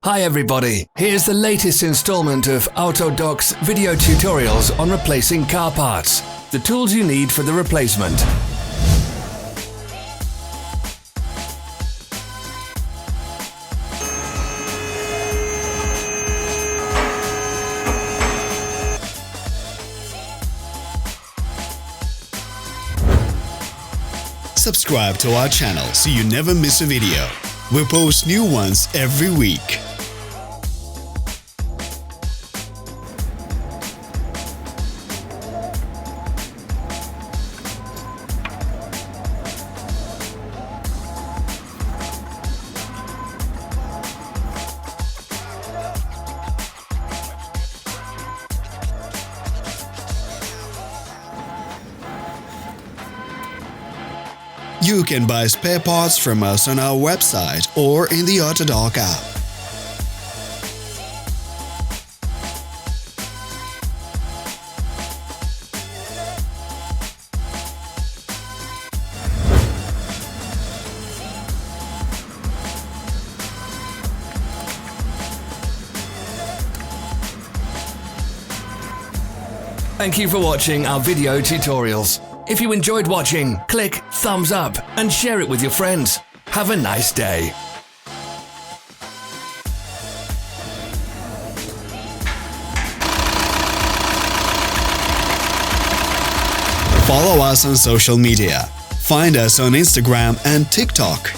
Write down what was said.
Hi everybody, here's the latest installment of Autodoc's video tutorials on replacing car parts. The tools you need for the replacement. Subscribe to our channel so you never miss a video. We post new ones every week. You can buy spare parts from us on our website or in the Autodoc app. Thank you for watching our video tutorials. If you enjoyed watching, click thumbs up and share it with your friends. Have a nice day. Follow us on social media. Find us on Instagram and TikTok.